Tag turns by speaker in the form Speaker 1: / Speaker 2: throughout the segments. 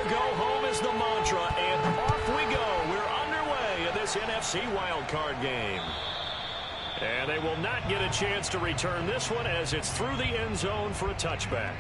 Speaker 1: go home is the mantra, and off we go. We're underway in this NFC wildcard game. And they will not get a chance to return this one as it's through the end zone for a touchback.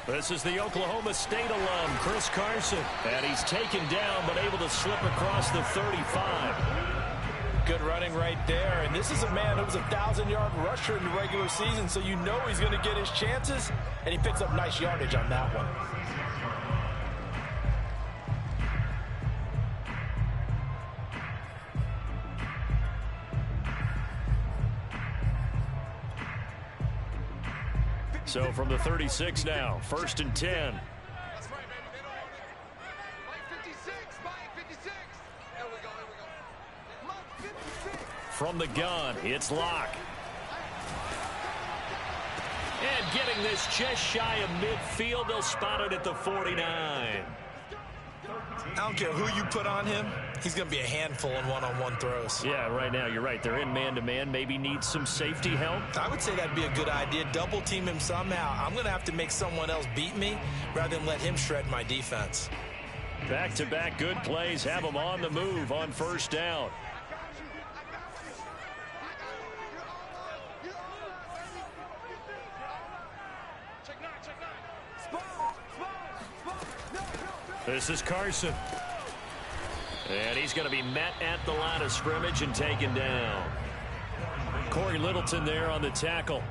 Speaker 1: This is the Oklahoma State alum, Chris Carson. And he's taken down, but able to slip across the 35.
Speaker 2: Good running right there. And this is a man who was a 1,000-yard rusher in the regular season, so you know he's going to get his chances. And he picks up nice yardage on that one.
Speaker 1: So from the 36 now, 1st and 10.
Speaker 3: That's right, baby. They don't hold it. Mike 56. Mike 56. There we go. Mike 56.
Speaker 1: From the gun, it's Locke. And getting this just shy of midfield, they'll spot it at the 49.
Speaker 2: I don't care who you put on him. He's going to be a handful in one-on-one throws.
Speaker 1: Yeah, right now, you're right. They're in man-to-man. Maybe needs some safety help.
Speaker 2: I would say that'd be a good idea. Double team him somehow. I'm going to have to make someone else beat me rather than let him shred my defense.
Speaker 1: Back-to-back good plays have him on the move on 1st down. This is Carson. And he's going to be met at the line of scrimmage and taken down. Corey Littleton there on the tackle.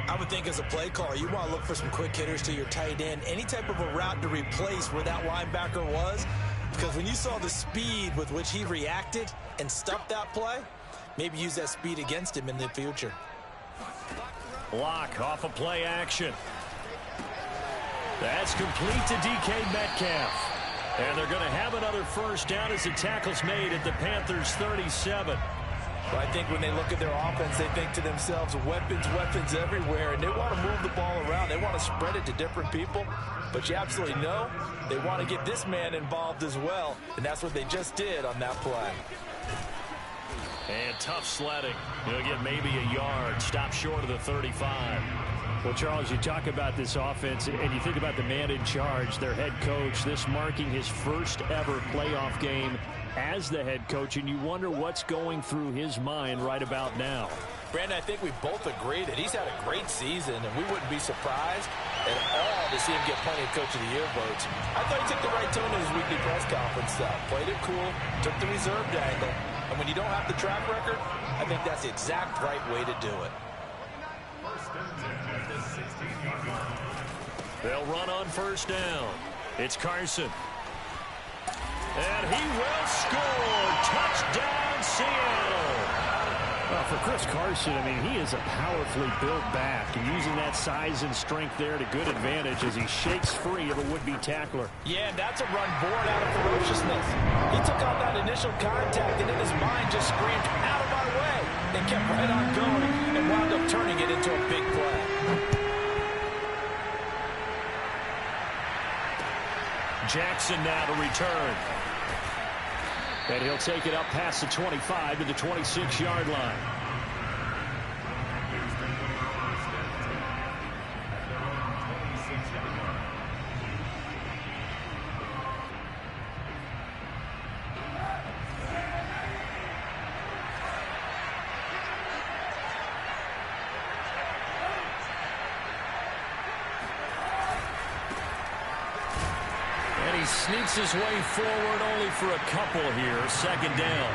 Speaker 2: I would think as a play caller, you want to look for some quick hitters to your tight end. Any type of a route to replace where that linebacker was. Because when you saw the speed with which he reacted and stuffed that play, maybe use that speed against him in the future.
Speaker 1: Locke off of play action. That's complete to DK Metcalf. And they're going to have another 1st down as the tackle's made at the Panthers' 37.
Speaker 2: Well, I think when they look at their offense, they think to themselves, weapons everywhere, and they want to move the ball around. They want to spread it to different people. But you absolutely know they want to get this man involved as well, and that's what they just did on that play.
Speaker 1: And tough sledding. He'll get maybe a yard. Stop short of the 35. Well, Charles, you talk about this offense, and you think about the man in charge, their head coach, this marking his first ever playoff game as the head coach, and you wonder what's going through his mind right about now.
Speaker 2: Brandon, I think we both agree that he's had a great season, and we wouldn't be surprised at all to see him get plenty of Coach of the Year votes. I thought he took the right tone in his weekly press conference, though. Played it cool, took the reserved angle, and when you don't have the track record, I think that's the exact right way to do it.
Speaker 1: They'll run on 1st down. It's Carson. And he will score. Touchdown, Seattle. Well, for Chris Carson, I mean, he is a powerfully built back, and using that size and strength there to good advantage as he shakes free of a would-be tackler.
Speaker 2: Yeah, that's a run born out of ferociousness. He took on that initial contact, and in his mind just screamed, out of my way, and kept right on going, and wound up turning it into a big play.
Speaker 1: Jackson now to return. And he'll take it up past the 25 to the 26-yard line. Sneaks his way forward only for a couple here. 2nd down.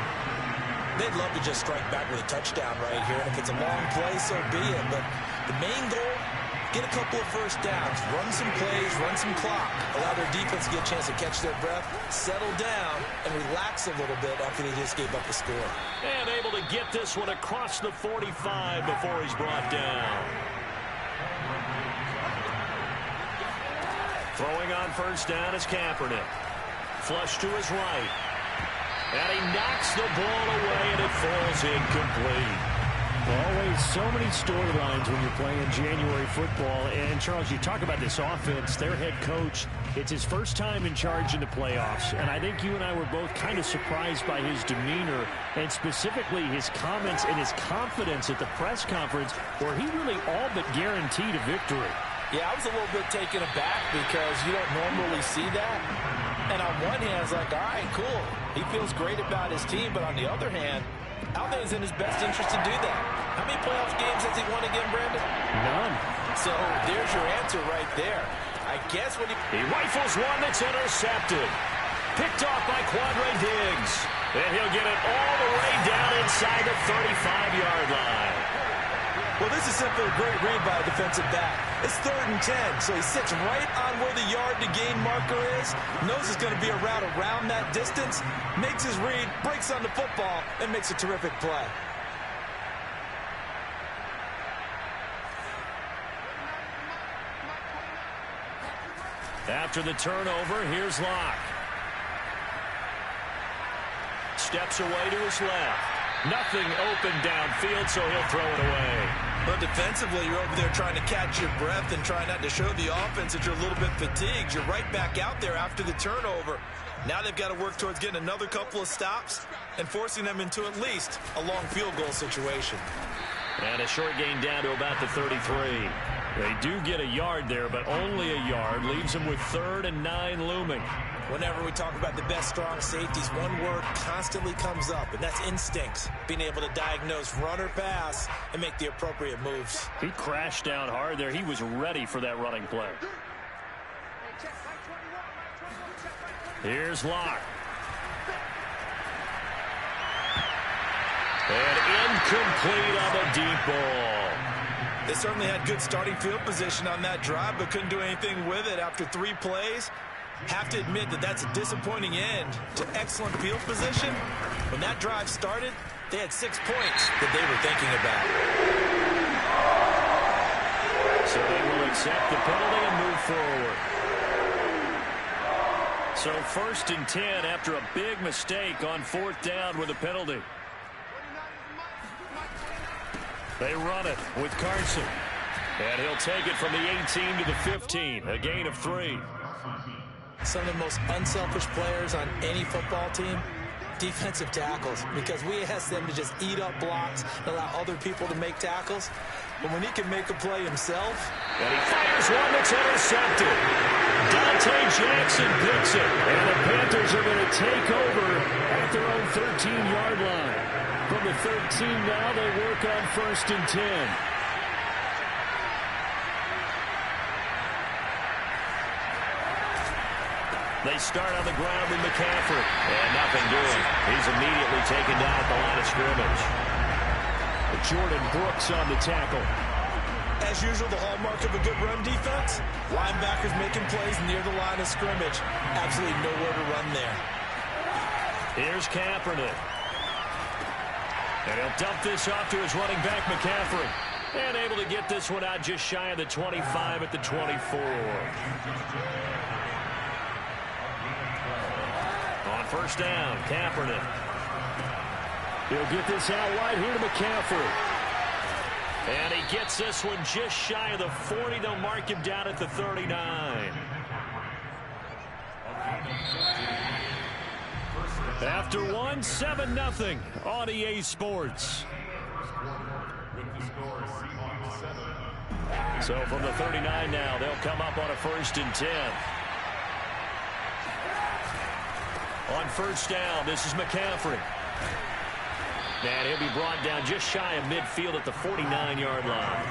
Speaker 2: They'd love to just strike back with a touchdown right here. And if it's a long play, so be it. But the main goal, get a couple of 1st downs. Run some plays, run some clock. Allow their defense to get a chance to catch their breath, settle down, and relax a little bit after they just gave up the score.
Speaker 1: And able to get this one across the 45 before he's brought down. Throwing on 1st down is Kaepernick. Flush to his right. And he knocks the ball away, and it falls incomplete. Always so many storylines when you're playing January football. And, Charles, you talk about this offense, their head coach, it's his first time in charge in the playoffs. And I think you and I were both kind of surprised by his demeanor and specifically his comments and his confidence at the press conference where he really all but guaranteed a victory.
Speaker 2: Yeah, I was a little bit taken aback because you don't normally see that. And on one hand, it's like, all right, cool. He feels great about his team. But on the other hand, I think it's in his best interest to do that. How many playoff games has he won again, Brandon?
Speaker 1: None.
Speaker 2: So there's your answer right there. I guess when
Speaker 1: he rifles one that's intercepted. Picked off by Quadre Diggs. And he'll get it all the way down inside the 35-yard line.
Speaker 4: Well, this is simply a great read by a defensive back. It's 3rd and 10, so he sits right on where the yard-to-gain marker is, knows it's going to be a route around that distance, makes his read, breaks on the football, and makes a terrific play.
Speaker 1: After the turnover, here's Locke. Steps away to his left. Nothing open downfield, so he'll throw it away.
Speaker 4: But defensively, you're over there trying to catch your breath and trying not to show the offense that you're a little bit fatigued. You're right back out there after the turnover. Now they've got to work towards getting another couple of stops and forcing them into at least a long field goal situation.
Speaker 1: And a short gain down to about the 33. They do get a yard there, but only a yard. Leaves them with 3rd and 9 looming.
Speaker 4: Whenever we talk about the best strong safeties, one word constantly comes up, and that's instincts. Being able to diagnose run or pass and make the appropriate moves.
Speaker 1: He crashed down hard there. He was ready for that running play. Here's Locke. And incomplete on the deep ball.
Speaker 4: They certainly had good starting field position on that drive, but couldn't do anything with it after 3 plays. Have to admit that that's a disappointing end to excellent field position. When that drive started, they had 6 points that they were thinking about.
Speaker 1: So they will accept the penalty and move forward. So 1st and 10 after a big mistake on 4th down with a penalty. They run it with Carson. And he'll take it from the 18 to the 15, a gain of 3.
Speaker 4: Some of the most unselfish players on any football team, defensive tackles, because we ask them to just eat up blocks and allow other people to make tackles. But when he can make a play himself.
Speaker 1: And he fires one that's intercepted. Dante Jackson picks it. And the Panthers are going to take over at their own 13-yard line. From the 13 now, they work on 1st and 10. They start on the ground with McCaffrey. And nothing doing. He's immediately taken down at the line of scrimmage. Jordan Brooks on the tackle.
Speaker 4: As usual, the hallmark of a good run defense, linebackers making plays near the line of scrimmage. Absolutely nowhere to run there.
Speaker 1: Here's Kaepernick. And he'll dump this off to his running back, McCaffrey. And able to get this one out just shy of the 25 at the 24. On 1st down, Kaepernick. He'll get this out wide here to McCaffrey. And he gets this one just shy of the 40. They'll mark him down at the 39. After one, 7-0 on EA Sports. So from the 39 now, they'll come up on a 1st and 10. On 1st down, this is McCaffrey. And he'll be brought down just shy of midfield at the 49-yard line.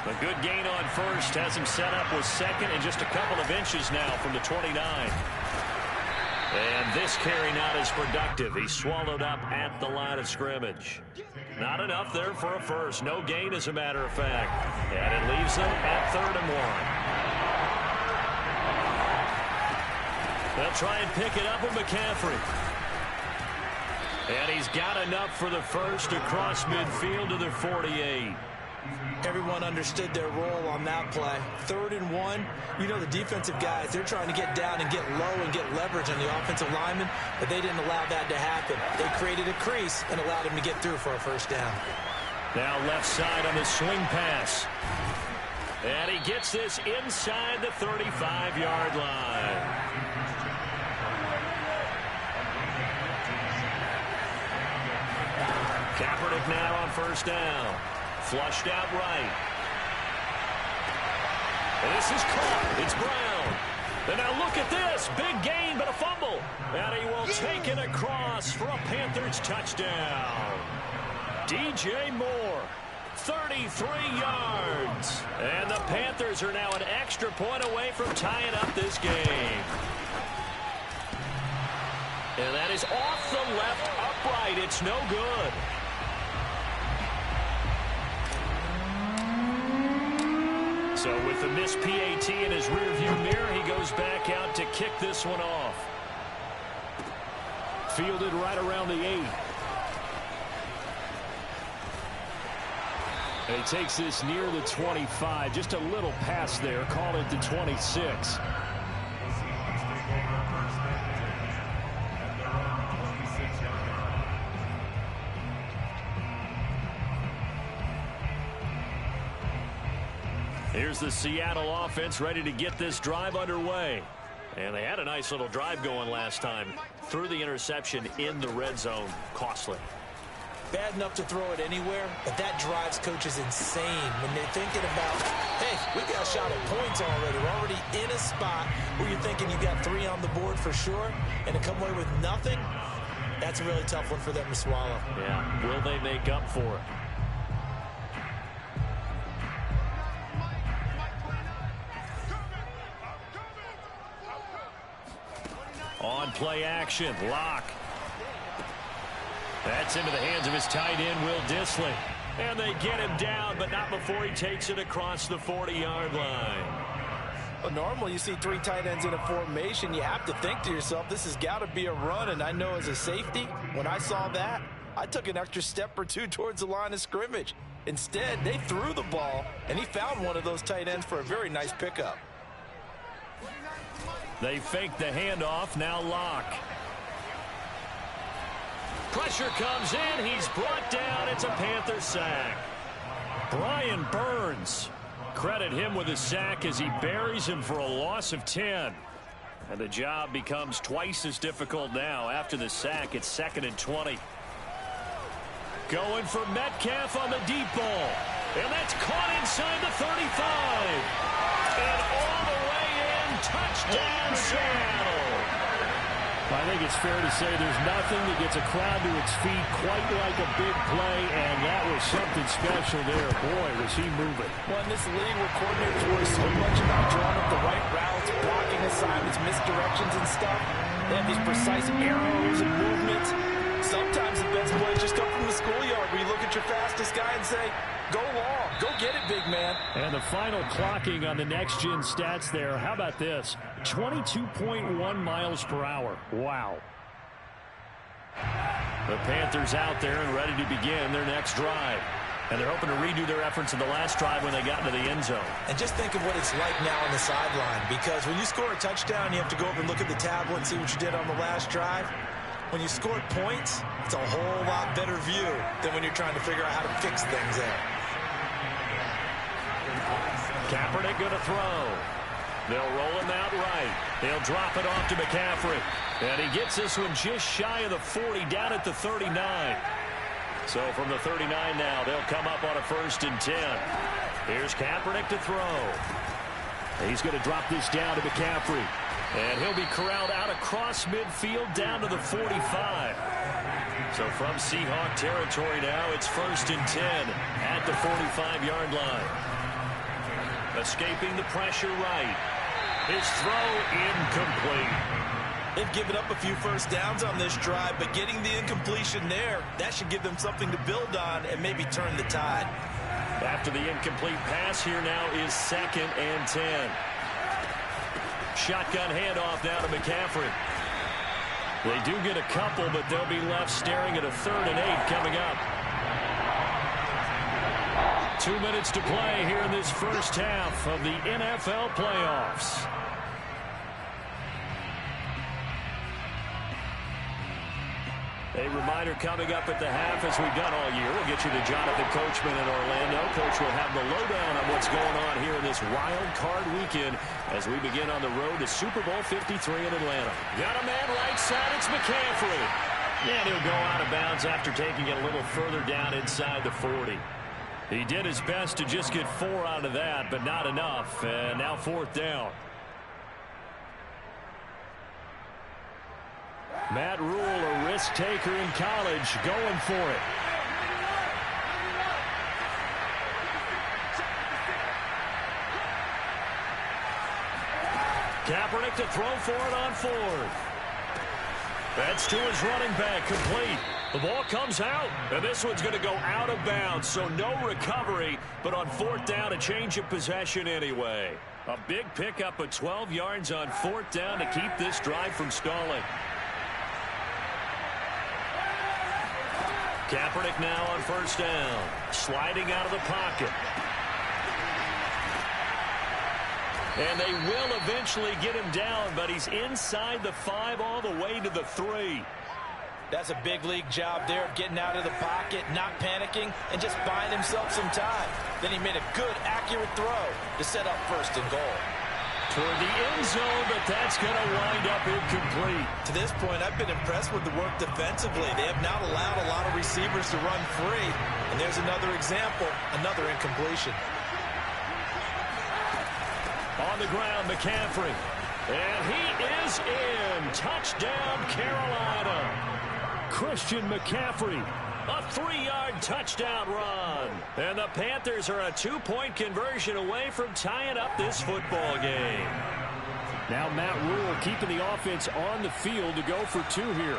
Speaker 1: A good gain on 1st has him set up with 2nd and just a couple of inches now from the 29. And this carry not as productive. He's swallowed up at the line of scrimmage. Not enough there for a 1st. No gain, as a matter of fact. And it leaves them at 3rd and 1. They'll try and pick it up with McCaffrey. And he's got enough for the 1st across midfield to the 48.
Speaker 4: Everyone understood their role on that play. 3rd and 1. You know the defensive guys, they're trying to get down and get low and get leverage on the offensive lineman, but they didn't allow that to happen. They created a crease and allowed him to get through for a 1st down.
Speaker 1: Now left side on the swing pass. And he gets this inside the 35-yard line. Kaepernick now on first down. Flushed out right. And this is caught. It's Brown. And now look at this. Big gain, but a fumble. And he will take it across for a Panthers touchdown. DJ Moore, 33 yards. And the Panthers are now an extra point away from tying up this game. And that is off the left upright. It's no good. So with the missed PAT in his rearview mirror, he goes back out to kick this one off. Fielded right around the 8. And he takes this near the 25. Just a little pass there. Call it the 26. Here's the Seattle offense ready to get this drive underway. And they had a nice little drive going last time. Threw the interception in the red zone. Costly.
Speaker 2: Bad enough to throw it anywhere, but that drives coaches insane when they're thinking about, hey, we got a shot at points already. We're already in a spot where you're thinking you got 3 on the board for sure, and to come away with nothing, that's a really tough one for them to swallow.
Speaker 1: Yeah, will they make up for it? On play action, Locke. That's into the hands of his tight end, Will Dissly. And they get him down, but not before he takes it across the 40-yard line.
Speaker 2: Well, normally you see 3 tight ends in a formation. You have to think to yourself, this has got to be a run. And I know as a safety, when I saw that, I took an extra step or 2 towards the line of scrimmage. Instead, they threw the ball, and he found one of those tight ends for a very nice pickup.
Speaker 1: They fake the handoff, now Locke. Pressure comes in, he's brought down, it's a Panther sack. Brian Burns, credit him with a sack as he buries him for a loss of 10. And the job becomes twice as difficult now. After the sack, it's 2nd and 20. Going for Metcalf on the deep ball. And that's caught inside the 35. And all the way in, touchdown Seattle. I think it's fair to say there's nothing that gets a crowd to its feet quite like a big play, and that was something special there. Boy, was he moving.
Speaker 2: Well, in this league where coordinators worry so much about drawing up the right routes, blocking assignments, misdirections and stuff, they have these precise arrows and movements. Sometimes the best plays just come from the schoolyard where you look at your fastest guy and say, go long, go get it, big man.
Speaker 1: And the final clocking on the next-gen stats there. How about this? 22.1 miles per hour. Wow. The Panthers out there and ready to begin their next drive. And they're hoping to redo their efforts in the last drive when they got into the end zone.
Speaker 2: And just think of what it's like now on the sideline, because when you score a touchdown, you have to go up and look at the tablet and see what you did on the last drive. When you score points, it's a whole lot better view than when you're trying to figure out how to fix things there.
Speaker 1: Kaepernick going to throw. They'll roll him out right. They'll drop it off to McCaffrey. And he gets this one just shy of the 40, down at the 39. So from the 39 now, they'll come up on a 1st and 10. Here's Kaepernick to throw. He's going to drop this down to McCaffrey. And he'll be corralled out across midfield down to the 45. So from Seahawk territory now, it's 1st and 10 at the 45-yard line. Escaping the pressure right. His throw incomplete.
Speaker 2: They've given up a few first downs on this drive, but getting the incompletion there, that should give them something to build on and maybe turn the tide.
Speaker 1: After the incomplete pass, here now is 2nd and 10. Shotgun handoff now to McCaffrey. They do get a couple, but they'll be left staring at a 3rd and 8 coming up. 2 minutes to play here in this first half of the NFL playoffs. A reminder coming up at the half, as we've done all year. We'll get you to Jonathan Coachman in Orlando. Coach will have the lowdown on what's going on here in this wild card weekend as we begin on the road to Super Bowl 53 in Atlanta. Got a man right side. It's McCaffrey. And he'll go out of bounds after taking it a little further down inside the 40. He did his best to just get 4 out of that, but not enough. And now 4th down. Matt Rule, a risk taker in college, going for it. Kaepernick to throw for it on 4th. That's to his running back, complete. The ball comes out, and this one's going to go out of bounds, so no recovery, but on 4th down, a change of possession anyway. A big pickup of 12 yards on 4th down to keep this drive from stalling. Kaepernick now on 1st down, sliding out of the pocket. And they will eventually get him down, but he's inside the 5 all the way to the 3.
Speaker 2: That's a big league job there of getting out of the pocket, not panicking, and just buying himself some time. Then he made a good, accurate throw to set up 1st and goal.
Speaker 1: Toward the end zone, but that's going to wind up incomplete.
Speaker 4: To this point, I've been impressed with the work defensively. They have not allowed a lot of receivers to run free. And there's another example, another incompletion.
Speaker 1: On the ground, McCaffrey. And he is in. Touchdown, Carolina. Christian McCaffrey. A 3-yard touchdown run. And the Panthers are a 2-point conversion away from tying up this football game. Now Matt Rule keeping the offense on the field to go for 2 here.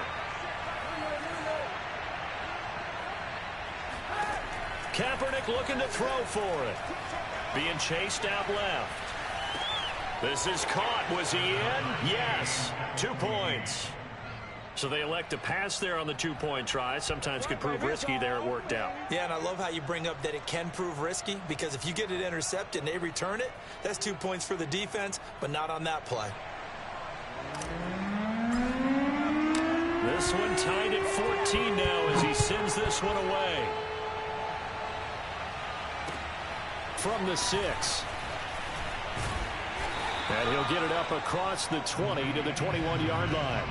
Speaker 1: Kaepernick looking to throw for it. Being chased out left. This is caught. Was he in? Yes. 2 points. So they elect to pass there on the 2-point try. Sometimes could prove risky there. It worked out.
Speaker 4: Yeah, and I love how you bring up that it can prove risky, because if you get it intercepted and they return it, that's 2 points for the defense, but not on that play.
Speaker 1: This one tied at 14 now as he sends this one away. From the 6. And he'll get it up across the 20 to the 21-yard line.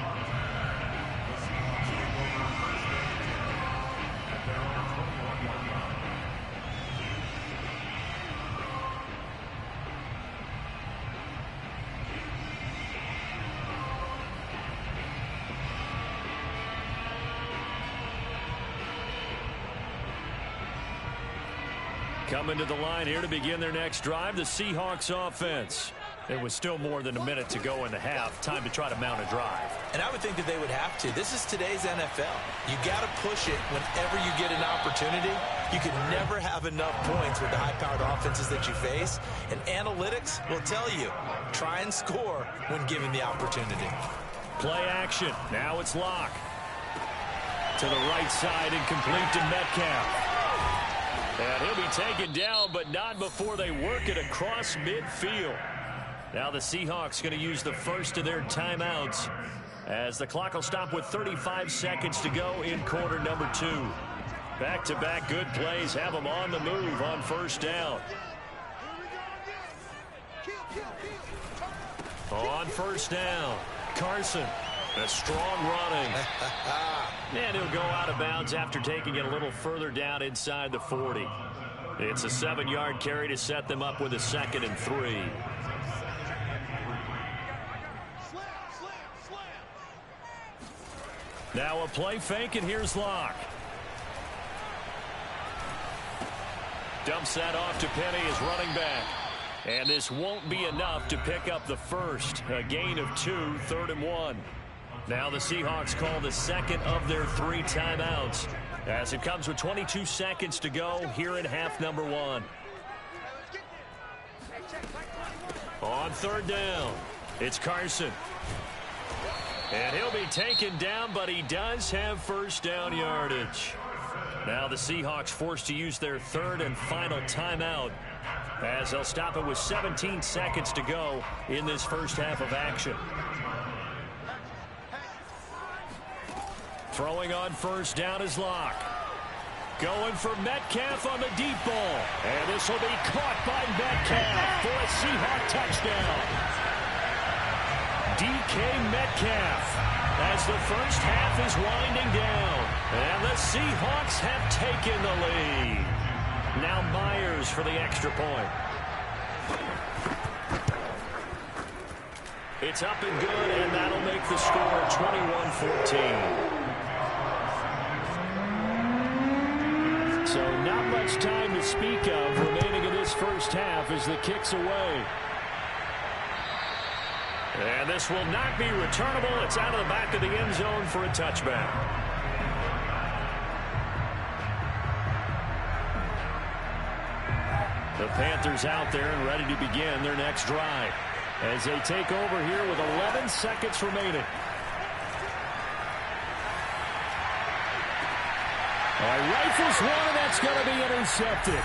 Speaker 1: Coming to the line here to begin their next drive, the Seahawks offense. There was still more than a minute to go in the half. Time to try to mount a drive.
Speaker 4: And I would think that they would have to. This is today's NFL. You got to push it whenever you get an opportunity. You can never have enough points with the high-powered offenses that you face. And analytics will tell you, try and score when given the opportunity.
Speaker 1: Play action. Now it's Locke. To the right side and complete to Metcalf. And he'll be taken down, but not before they work it across midfield. Now the Seahawks going to use the first of their timeouts as the clock will stop with 35 seconds to go in quarter number 2. Back-to-back good plays have them on the move on 1st down. On 1st down, Carson. A strong running. And he'll go out of bounds after taking it a little further down inside the 40. It's a 7-yard carry to set them up with a 2nd and 3. Now a play fake, and here's Locke. Dumps that off to Penny as running back. And this won't be enough to pick up the first. A gain of 2, 3rd and 1. Now the Seahawks call the second of their 3 timeouts as it comes with 22 seconds to go here in half number 1. On 3rd down, it's Carson. And he'll be taken down, but he does have 1st down yardage. Now the Seahawks forced to use their 3rd and final timeout as they'll stop it with 17 seconds to go in this first half of action. Throwing on first down is Locke. Going for Metcalf on the deep ball. And this will be caught by Metcalf for a Seahawk touchdown. DK Metcalf as the first half is winding down. And the Seahawks have taken the lead. Now Myers for the extra point. It's up and good, and that'll make the score 21-14. So not much time to speak of remaining in this first half as the kick's away. And this will not be returnable. It's out of the back of the end zone for a touchback. The Panthers out there and ready to begin their next drive as they take over here with 11 seconds remaining. Rifles one, and that's going to be intercepted.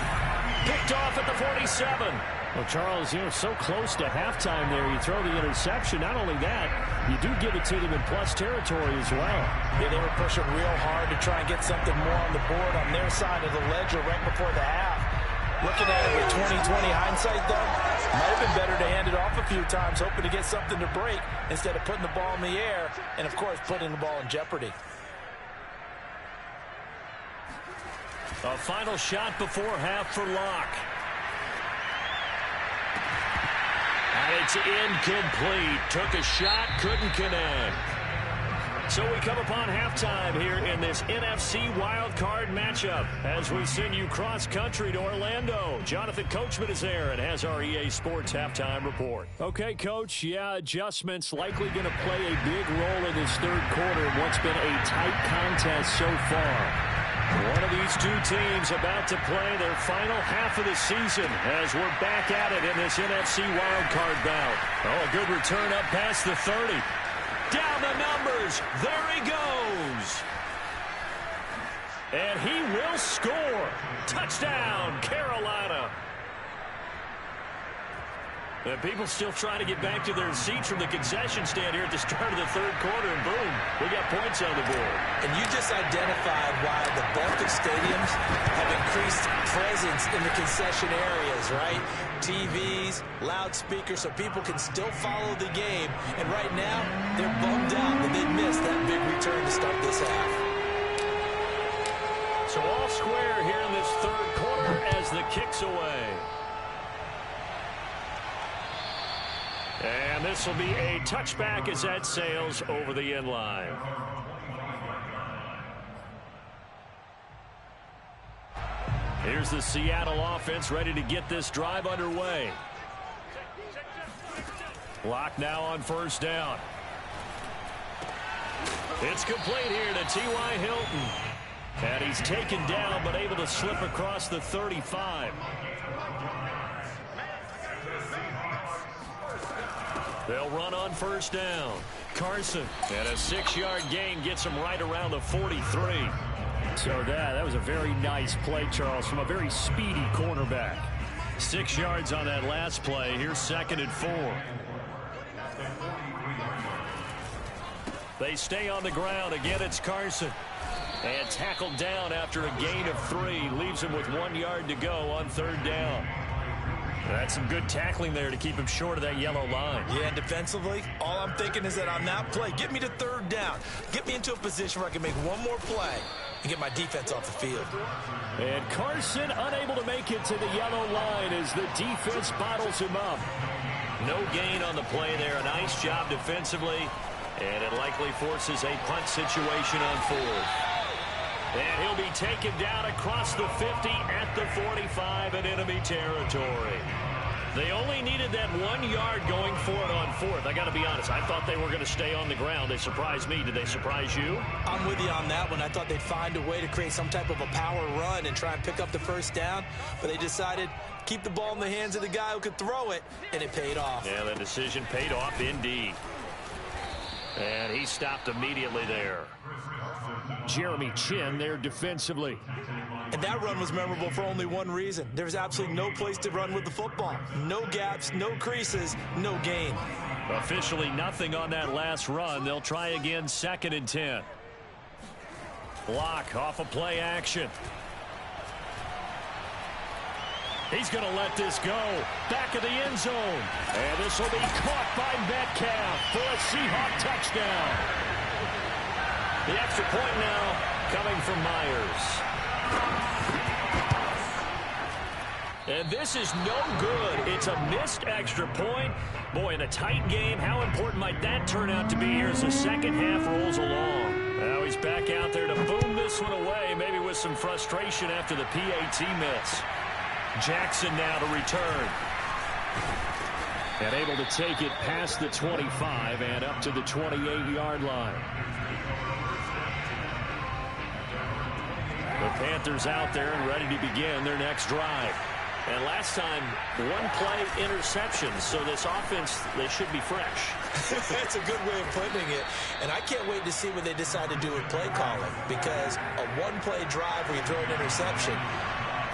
Speaker 1: Picked off at the 47. Well, Charles, so close to halftime there. You throw the interception. Not only that, you do give it to them in plus territory as well.
Speaker 4: Yeah, they were pushing real hard to try and get something more on the board on their side of the ledger right before the half. Looking at it with 20/20 hindsight, though, might have been better to hand it off a few times, hoping to get something to break instead of putting the ball in the air and, of course, putting the ball in jeopardy.
Speaker 1: A final shot before half for Locke. And it's incomplete. Took a shot, couldn't connect. So we come upon halftime here in this NFC wildcard matchup as we send you cross-country to Orlando. Jonathan Coachman is there and has our EA Sports halftime report. Okay, Coach, adjustments likely going to play a big role in this third quarter in what's been a tight contest so far. One of these two teams about to play their final half of the season as we're back at it in this NFC wildcard bout. Oh, a good return up past the 30. Down the numbers. There he goes. And he will score. Touchdown, Carolina. And people still trying to get back to their seats from the concession stand here at the start of the third quarter, and boom, we got points on the board.
Speaker 2: And you just identified why the bulk of stadiums have increased presence in the concession areas, right? TVs, loudspeakers, so people can still follow the game. And right now, they're bummed out that they missed that big return to start this half.
Speaker 1: So all square here in this third quarter as the kick's away. And this will be a touchback as that sails over the end line. Here's the Seattle offense ready to get this drive underway. Locke now on first down. It's complete here to T.Y. Hilton. And he's taken down but able to slip across the 35. They'll run on first down. Carson, and a 6-yard gain gets him right around the 43. So that was a very nice play, Charles, from a very speedy cornerback. 6 yards on that last play. Here's 2nd and 4. They stay on the ground. Again, it's Carson. And tackled down after a gain of 3. Leaves him with 1 yard to go on third down. That's some good tackling there to keep him short of that yellow line.
Speaker 4: Yeah, and defensively, all I'm thinking is that on that play, get me to third down. Get me into a position where I can make one more play and get my defense off the field.
Speaker 1: And Carson unable to make it to the yellow line as the defense bottles him up. No gain on the play there. A nice job defensively. And it likely forces a punt situation on fourth. And he'll be taken down across the 50 at the 45 in enemy territory. They only needed that 1 yard going for it on fourth. I got to be honest, I thought they were going to stay on the ground. They surprised me. Did they surprise you?
Speaker 2: I'm with you on that one. I thought they'd find a way to create some type of a power run and try and pick up the first down, but they decided keep the ball in the hands of the guy who could throw it, and it paid off.
Speaker 1: Yeah, that decision paid off indeed. And he stopped immediately there. Jeremy Chin there defensively.
Speaker 2: And that run was memorable for only one reason. There was absolutely no place to run with the football. No gaps, no creases, no gain.
Speaker 1: Officially nothing on that last run. They'll try again 2nd and 10. Block off of play action. He's going to let this go. Back of the end zone. And this will be caught by Metcalf for a Seahawk touchdown. The extra point now coming from Myers. And this is no good. It's a missed extra point. Boy, in a tight game, how important might that turn out to be here as the second half rolls along? Now he's back out there to boom this one away, maybe with some frustration after the PAT miss. Jackson now to return. And able to take it past the 25 and up to the 28-yard line. The Panthers out there and ready to begin their next drive. And last time, one-play interception, so this offense, they should be fresh.
Speaker 4: That's a good way of putting it. And I can't wait to see what they decide to do with play calling, because a one-play drive where you throw an interception,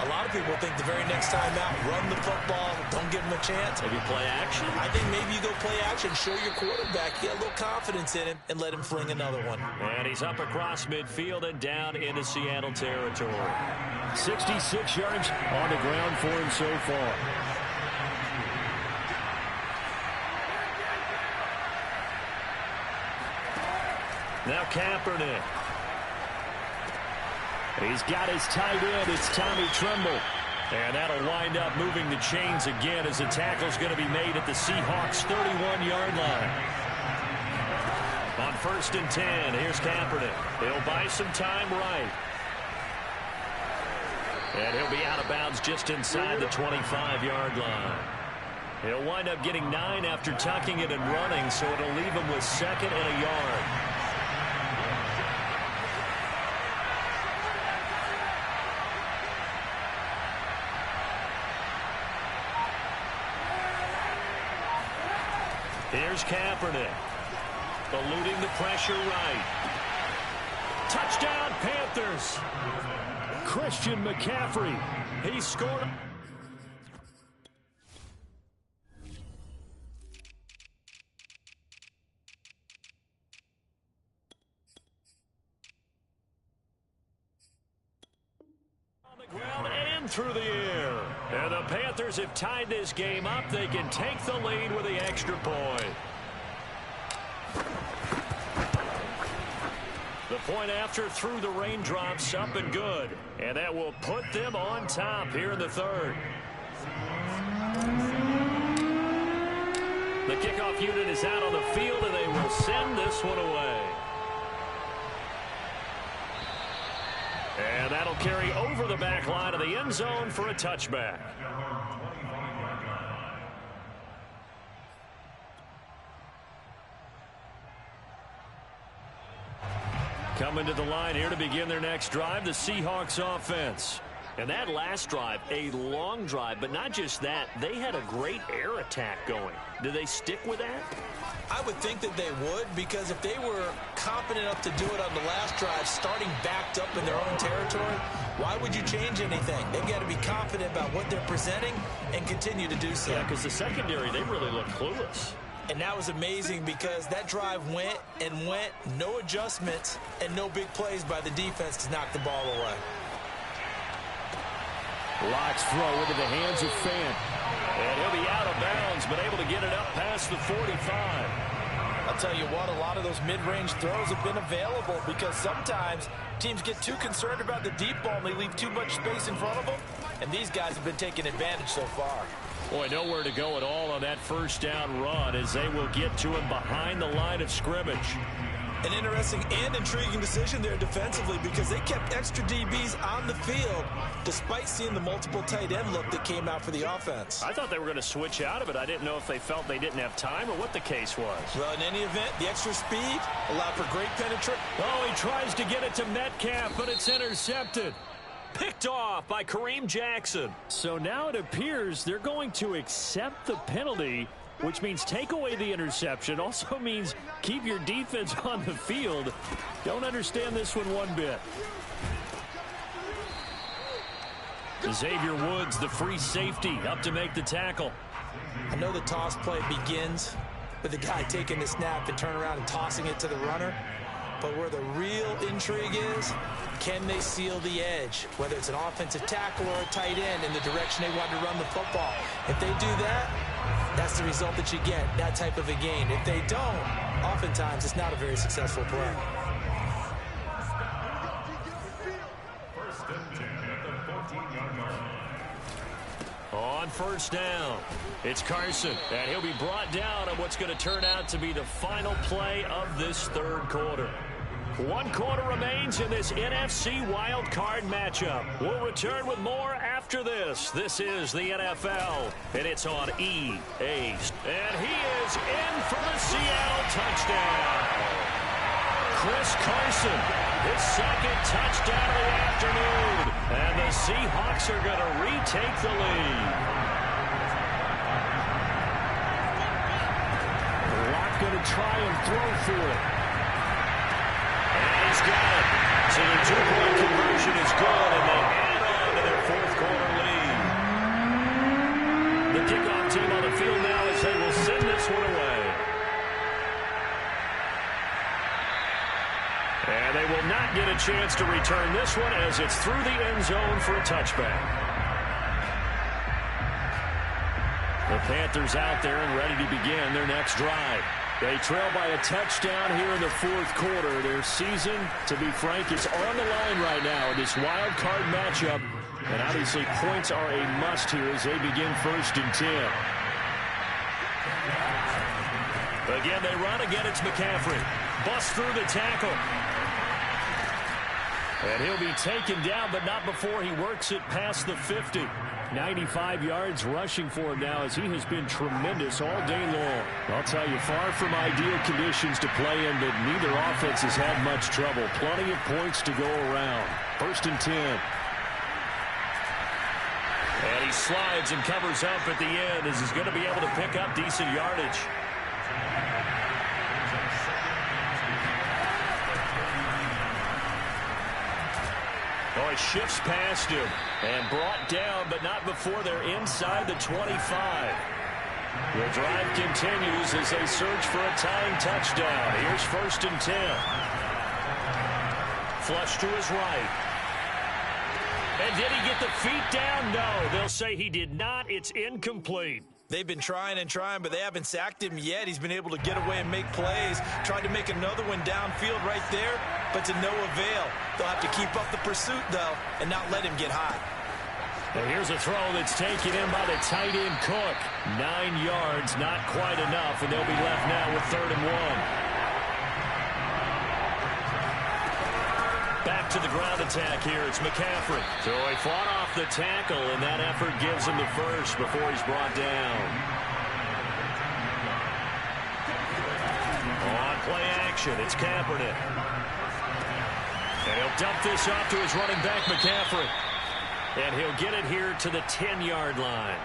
Speaker 4: a lot of people think the very next time out, run the football, don't give them a chance.
Speaker 1: Maybe play action?
Speaker 4: I think maybe you go play action, show your quarterback, get a little confidence in him, and let him fling another one.
Speaker 1: And he's up across midfield and down into Seattle territory. 66 yards on the ground for him so far. Now Kaepernick. He's got his tight end. It's Tommy Tremble. And that'll wind up moving the chains again as the tackle's going to be made at the Seahawks' 31-yard line. On 1st and 10, here's Kaepernick. He'll buy some time right. And he'll be out of bounds just inside the 25-yard line. He'll wind up getting 9 after tucking it and running, so it'll leave him with 2nd and a yard. Here's Kaepernick. Eluding the pressure right. Touchdown, Panthers. Christian McCaffrey. He scored. On the ground and through the air. And the Panthers have tied this game up. They can take the lead with the extra point. The point after through the raindrops, up and good. And that will put them on top here in the third. The kickoff unit is out on the field, and they will send this one away. And that'll carry over the back line of the end zone for a touchback. Coming to the line here to begin their next drive, the Seahawks offense. And that last drive, a long drive, but not just that, they had a great air attack going. Do they stick with that?
Speaker 4: I would think that they would, because if they were confident enough to do it on the last drive, starting backed up in their own territory, why would you change anything? They've got to be confident about what they're presenting and continue to do so.
Speaker 1: Yeah, because the secondary, they really look clueless.
Speaker 4: And that was amazing because that drive went and went, no adjustments, and no big plays by the defense to knock the ball away.
Speaker 1: Locke's throw into the hands of Fant. And he'll be out of bounds, but able to get it up past the 45.
Speaker 2: I'll tell you what, a lot of those mid-range throws have been available because sometimes teams get too concerned about the deep ball and they leave too much space in front of them. And these guys have been taking advantage so far.
Speaker 1: Boy, nowhere to go at all on that first down run as they will get to him behind the line of scrimmage.
Speaker 4: An interesting and intriguing decision there defensively because they kept extra DBs on the field despite seeing the multiple tight end look that came out for the offense.
Speaker 1: I thought they were going to switch out of it. I didn't know if they felt they didn't have time or what the case was.
Speaker 4: Well, in any event, the extra speed allowed for great penetration.
Speaker 1: Oh, he tries to get it to Metcalf, but it's intercepted. Picked off by Kareem Jackson. So now it appears they're going to accept the penalty, which means take away the interception. Also means keep your defense on the field. Don't understand this one bit. Xavier Woods, the free safety, up to make the tackle.
Speaker 4: I know the toss play begins with the guy taking the snap and turn around and tossing it to the runner. But where the real intrigue is, can they seal the edge, whether it's an offensive tackle or a tight end in the direction they want to run the football? If they do that, that's the result that you get, that type of a gain. If they don't, oftentimes it's not a very successful play.
Speaker 1: On first down, it's Carson, and he'll be brought down on what's going to turn out to be the final play of this third quarter. 1 quarter remains in this NFC wild card matchup. We'll return with more after this. This is the NFL, and it's on EA. And he is in for the Seattle touchdown. Chris Carson, his second touchdown of the afternoon. And the Seahawks are going to retake the lead. Locke going to try and throw for it. And he's got it. So the 2-point conversion is good, and they add on to their fourth quarter lead. The kickoff team on the field now as they will send this one away. And they will not get a chance to return this one as it's through the end zone for a touchback. The Panthers out there and ready to begin their next drive. They trail by a touchdown here in the fourth quarter. Their season, to be frank, is on the line right now in this wild card matchup. And obviously points are a must here as they begin 1st and 10. Again, they run. Again, it's McCaffrey. Busts through the tackle. And he'll be taken down, but not before he works it past the 50. 95 yards rushing for him now as he has been tremendous all day long. I'll tell you, far from ideal conditions to play in, but neither offense has had much trouble. Plenty of points to go around. 1st and 10. And he slides and covers up at the end as he's going to be able to pick up decent yardage. Oh, he shifts past him and brought down, but not before they're inside the 25. The drive continues as they search for a tying touchdown. Here's 1st and 10. Flush to his right. And did he get the feet down? No, they'll say he did not. It's incomplete.
Speaker 4: They've been trying and trying, but they haven't sacked him yet. He's been able to get away and make plays. Tried to make another one downfield right there, but to no avail. They'll have to keep up the pursuit, though, and not let him get high.
Speaker 1: And here's a throw that's taken in by the tight end Cook. 9 yards, not quite enough, and they'll be left now with 3rd and 1. Back to the ground attack here. It's McCaffrey. So he fought off the tackle, and that effort gives him the first before he's brought down. On play action, it's Kaepernick. And he'll dump this off to his running back, McCaffrey. And he'll get it here to the 10-yard line.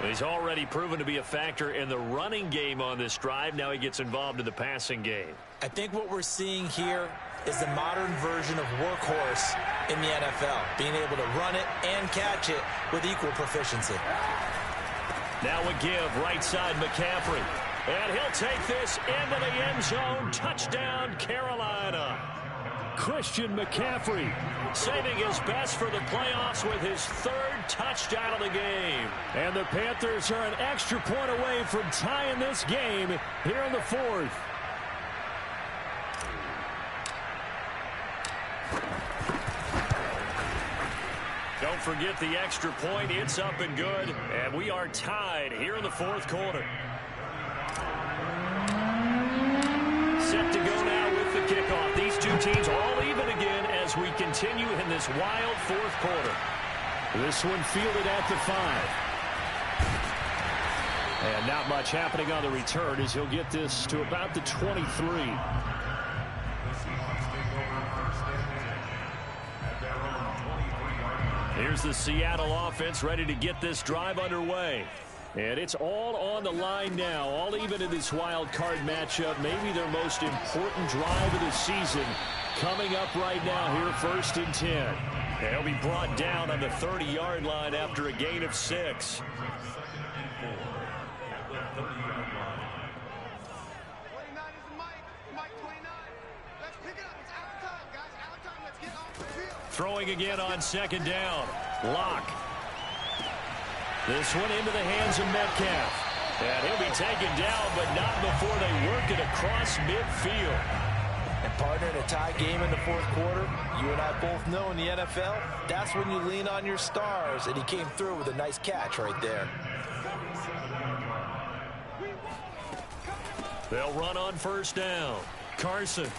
Speaker 1: He's already proven to be a factor in the running game on this drive. Now he gets involved in the passing game.
Speaker 4: I think what we're seeing here is the modern version of workhorse in the NFL, being able to run it and catch it with equal proficiency.
Speaker 1: Now a give, right side McCaffrey. And he'll take this into the end zone. Touchdown, Carolina. Christian McCaffrey saving his best for the playoffs with his 3rd touchdown of the game. And the Panthers are an extra point away from tying this game here in the 4th. Don't forget the extra point. It's up and good. And we are tied here in the 4th quarter. Set to go now with the kickoff. These two teams all even again as we continue in this wild 4th quarter. This one fielded at the 5. And not much happening on the return as he'll get this to about the 23. Here's the Seattle offense ready to get this drive underway. And it's all on the line now, all even in this wild card matchup. Maybe their most important drive of the season coming up right now here, 1st and 10. And he'll be brought down on the 30-yard line after a gain of 6.
Speaker 3: 29 is Mike. Mike 29. Let's pick it up.
Speaker 1: Throwing again on second down. Lock. This one into the hands of Metcalf. And he'll be taken down, but not before they work it across midfield.
Speaker 2: And partner, in a tie game in the fourth quarter, you and I both know in the NFL, that's when you lean on your stars, and he came through with a nice catch right there.
Speaker 1: They'll run on first down. Carson.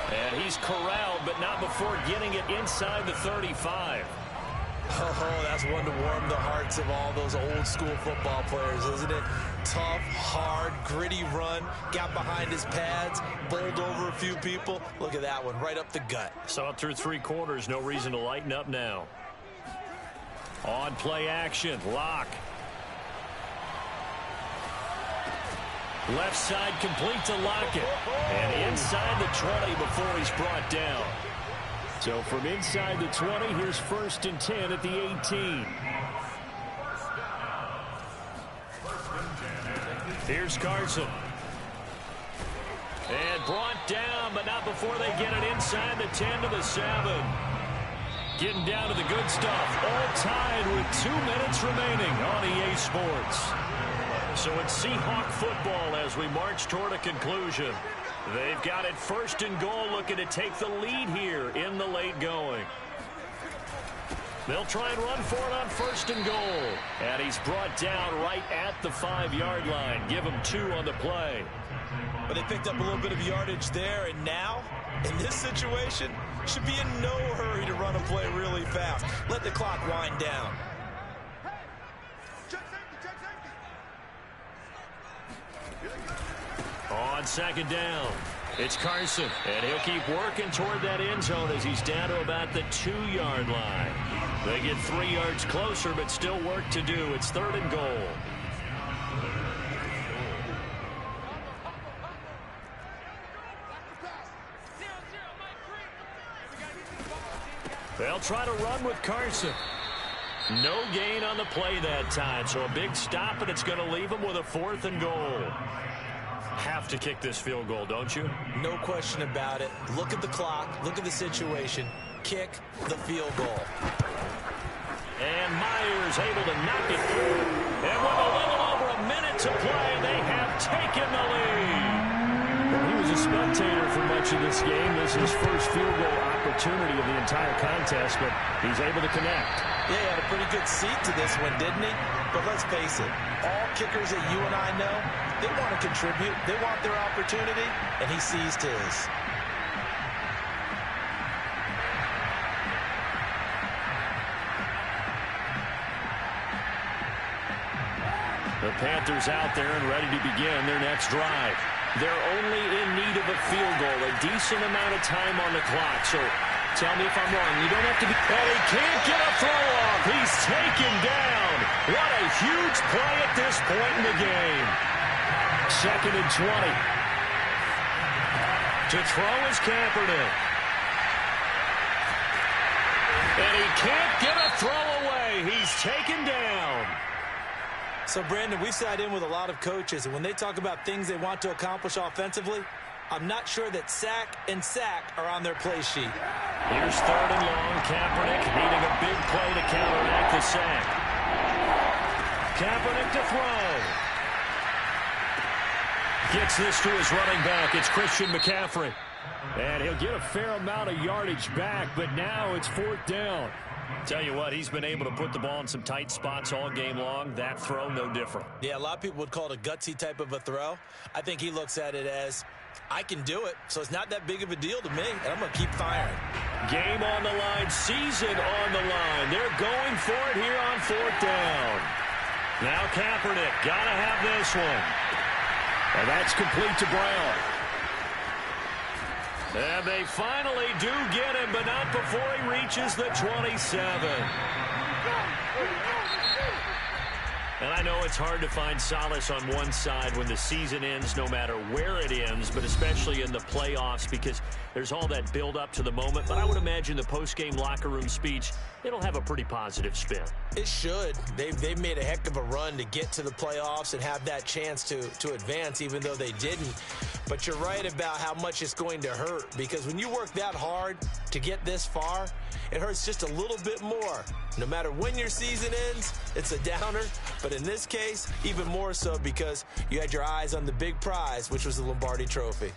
Speaker 1: And he's corralled, but not before getting it inside the 35.
Speaker 4: Oh, that's one to warm the hearts of all those old school football players, isn't it? Tough, hard, gritty run, got behind his pads, bowled over a few people. Look at that one, right up the gut.
Speaker 1: Saw it through 3 quarters, no reason to lighten up now. On play action, Lock. Left side complete to Lockett. And inside the 20 before he's brought down. So from inside the 20, here's 1st and 10 at the 18. Here's Carson. And brought down, but not before they get it inside the 10 to the 7. Getting down to the good stuff. All tied with 2 minutes remaining on EA Sports. So it's Seahawk football as we march toward a conclusion. They've got it 1st and goal, looking to take the lead here in the late going. They'll try and run for it on 1st and goal. And he's brought down right at the 5-yard line. Give him 2 on the play.
Speaker 4: But they picked up a little bit of yardage there, and now, in this situation, should be in no hurry to run a play really fast. Let the clock wind down.
Speaker 1: On second down, it's Carson, and he'll keep working toward that end zone as he's down to about the 2-yard line. They get 3 yards closer, but still work to do. It's 3rd and goal. They'll try to run with Carson. No gain on the play that time, so a big stop, and it's going to leave him with a 4th and goal. Have to kick this field goal, don't you?
Speaker 4: No question about it. Look at the clock. Look at the situation. Kick the field goal.
Speaker 1: And Myers able to knock it through. And with a little over a minute to play, they have taken the lead. Well, he was a spectator for much of this game. This is his first field goal opportunity of the entire contest, but he's able to connect.
Speaker 2: Yeah, he had a pretty good seat to this one, didn't he? But let's face it, all kickers that you and I know, they want to contribute. They want their opportunity, and he seized his.
Speaker 1: The Panthers out there and ready to begin their next drive. They're only in need of a field goal, a decent amount of time on the clock. So tell me if I'm wrong. You don't have to be... And he can't get a throw off. He's taken down. What a huge play at this point in the game. 2nd and 20. To throw is Kaepernick. And he can't get a throw away. He's taken down.
Speaker 4: So, Brandon, we've sat in with a lot of coaches, and when they talk about things they want to accomplish offensively, I'm not sure that sack and sack are on their play sheet.
Speaker 1: Here's 3rd and long. Kaepernick needing a big play to counteract the sack. Kaepernick to throw. Gets this to his running back. It's Christian McCaffrey. And he'll get a fair amount of yardage back, but now it's 4th down. Tell you what, he's been able to put the ball in some tight spots all game long. That throw, no different.
Speaker 4: Yeah, a lot of people would call it a gutsy type of a throw. I think he looks at it as, I can do it, so it's not that big of a deal to me, and I'm going to keep firing.
Speaker 1: Game on the line, season on the line. They're going for it here on 4th down. Now Kaepernick, got to have this one. And that's complete to Brown. And they finally do get him, but not before he reaches the 27. And I know it's hard to find solace on one side when the season ends, no matter where it ends, but especially in the playoffs, because there's all that build up to the moment. But I would imagine the post-game locker room speech, it'll have a pretty positive spin.
Speaker 2: It should. They've made a heck of a run to get to the playoffs and have that chance to advance, even though they didn't. But you're right about how much it's going to hurt, because when you work that hard to get this far, it hurts just a little bit more. No matter when your season ends, it's a downer. But in this case, even more so because you had your eyes on the big prize, which was the Lombardi Trophy.